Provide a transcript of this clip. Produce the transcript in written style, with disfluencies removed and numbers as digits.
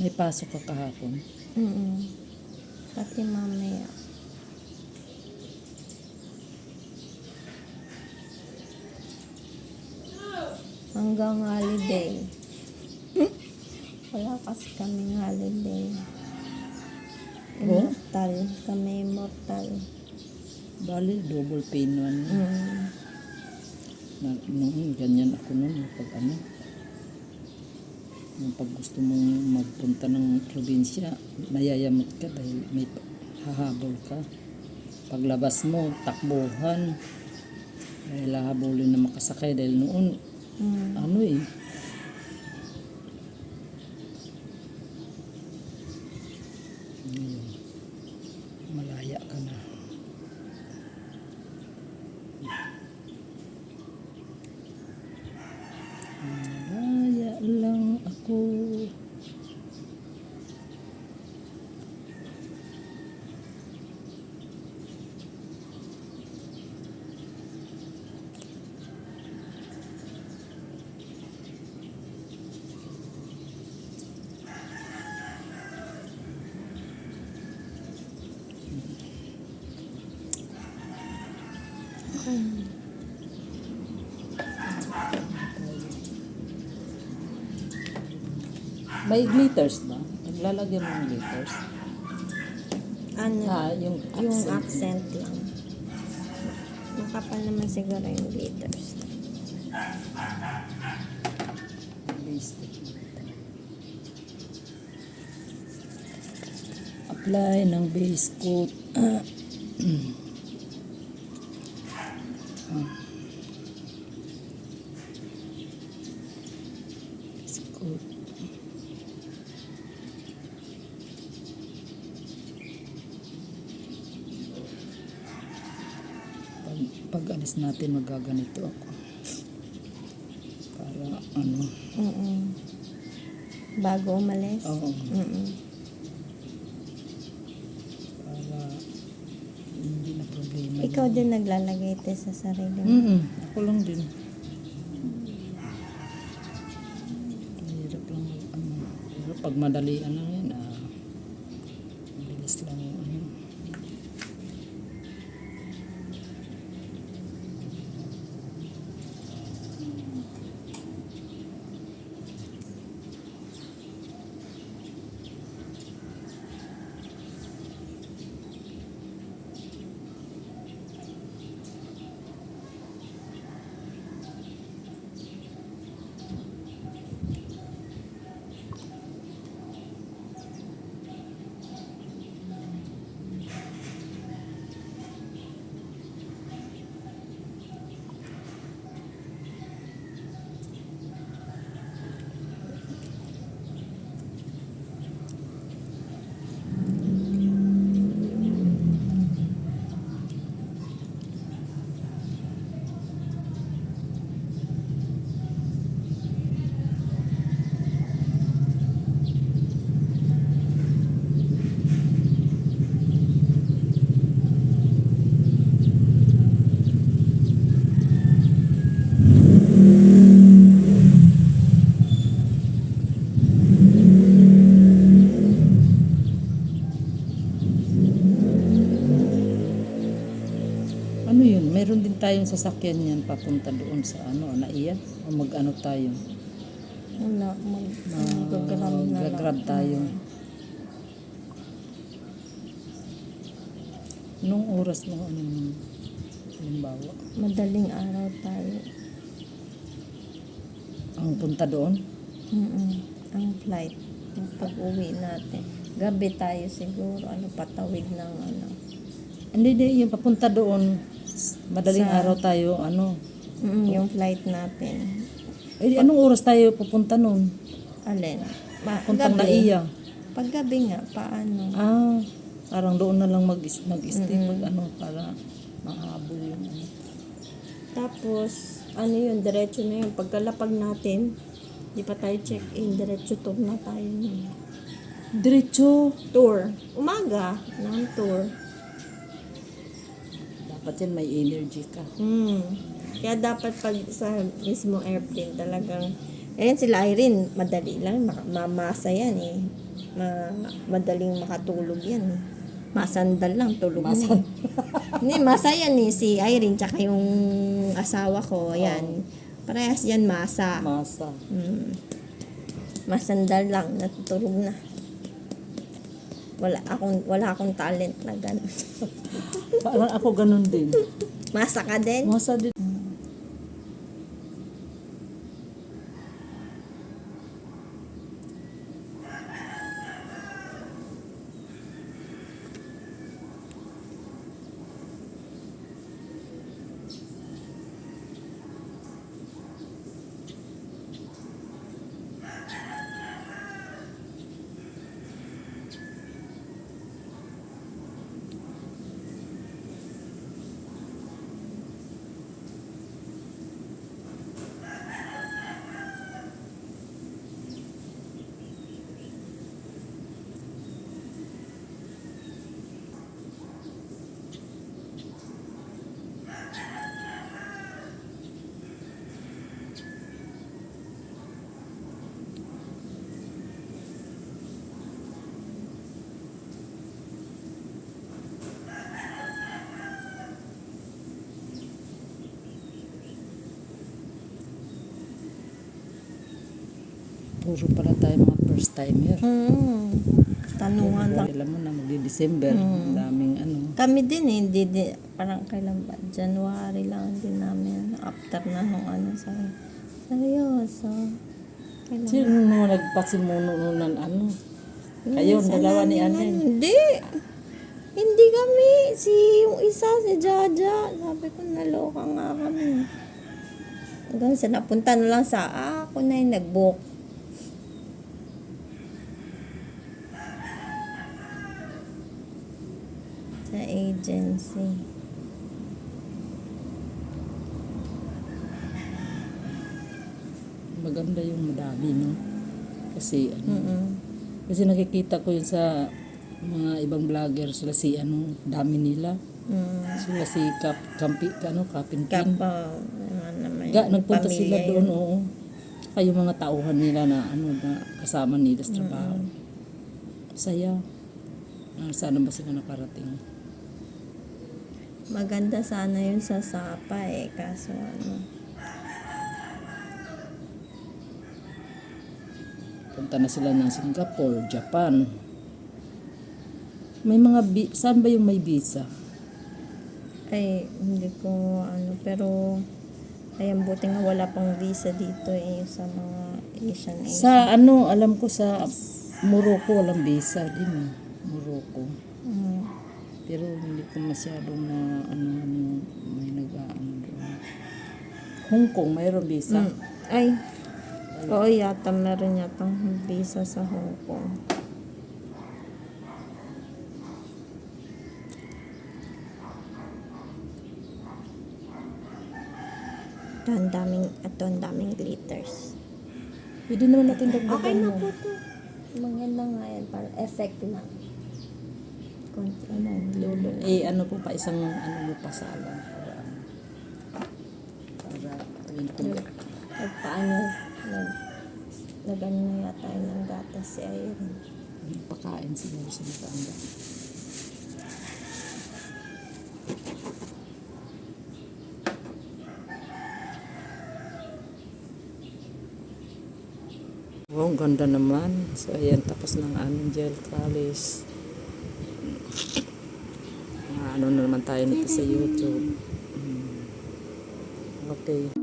May pasok ka kahapon. Pati mamaya. Hanggang holiday. Wala kasi kaming holiday. Immortal. Kami immortal. Bali, double pay naman. Noon, ganyan ako noon. Pag gusto mong magpunta ng probinsya, mayayamot ka dahil may hahabol ka. Paglabas mo, takbuhan. Dahil hahabulin na makasakay dahil noon, Ngayon, malaya ka na. Malaya lang ako. May glitters ba? Naglalagyan mo ng glitters? Ano? Yung Yung accent. accent lang. Makapal naman siguro yung glitters. Apply ng base coat. Base coat. Pag alis natin, magaganito ako. Para Bago umalis? Oo. Para hindi na problema. Ikaw din naglalagay ito sa sarili mo? Ako lang din. Mahirap lang Pero pag madalian lang yan, mabilis lang yung meron din tayong sasakyan yan papunta doon sa Naiya o mag-ano tayo. Wala, mag-grab na lang. Grab tayo. Nung oras mo, halimbawa? Madaling araw tayo. Ang punta doon? Ang flight. Yung pag-uwi natin. Gabi tayo siguro. Patawid ng Hindi, yung papunta doon. Madaling araw tayo, yung flight natin. Anong oras tayo pupunta noon? Alin? Puntang Naiya. Paggabi nga, paano? Parang doon na lang mag-stay para mahabol yung Tapos, diretso na yun. Pagkalapag natin, di pa tayo check-in, diretso tour na tayo nun. Diretso? Tour. Umaga ng tour. Dapat yan may energy ka. Kaya dapat pag sa mismo airplane talagang, ayan sila Irene, madali lang, mamasa yan madaling makatulog yan. Masandal lang, tulog na. Masan- Hindi, masaya ni si Irene, tsaka yung asawa ko, yan. Parehas yan, masa. Masa. Masandal lang, natutulog na. Wala akong talent na gano'n. Parang ako ganun din. Masa ka din? Masa din. Puro pala tayo mga first timer. Tanungan lang. Alam mo na, magdi-December. Ang daming ano. Kami din eh, hindi parang kailan ba? January lang din namin. After na nung ano, seryoso. Kailan? Sino mo nagpasimuno nun ng ano? Kayo, Sa dalawa ni namin, Anen. Hindi kami. Yung isa, si Jaja. Sabi ko, naloka nga kami. Hanggang sa napunta na lang sa, ako na yung nag-book. Sa agency. Maganda yung madami, no? Kasi, kasi nakikita ko yun sa mga ibang vlogger, sila si ano, dami nila. Sila si Kapinkin. Kapa, naman. Nagpunta sila pamilya doon, yun. oo. Kaya yung mga tauhan nila na ano na kasama nila sa trabaho. Saya. Sana ba sila nakarating? Maganda sana yun sa Sapa eh. Kaso ano. Punta na sila ng Singapore, Japan. May mga saan ba yung may visa? Ay, hindi ko ano. Pero, ayan, buti nga wala pang visa dito eh. Sa mga Asian. Sa ano, alam ko sa Morocco walang visa din eh. Morocco. Pero hindi ko masyadong na ano yung may nag-aano doon. Hong Kong mayroong visa. Ay, oo yata meron yatang visa sa Hong Kong. Ang daming glitters. Pwede naman natin dagdagan Okay na mo. po to. Maganda nga yan. Para effect lang. Konti lang. Lulo. Ano po pa isang ano mo pa sa alam para tuwing tuloy. Paano nag-ano na yata yun ng gatas si Irene. Pakain siguro sa matanda. Oh, ang ganda naman. So, ayan, tapos ng aming gel polish. Ano na naman tayo nito sa YouTube. Okay.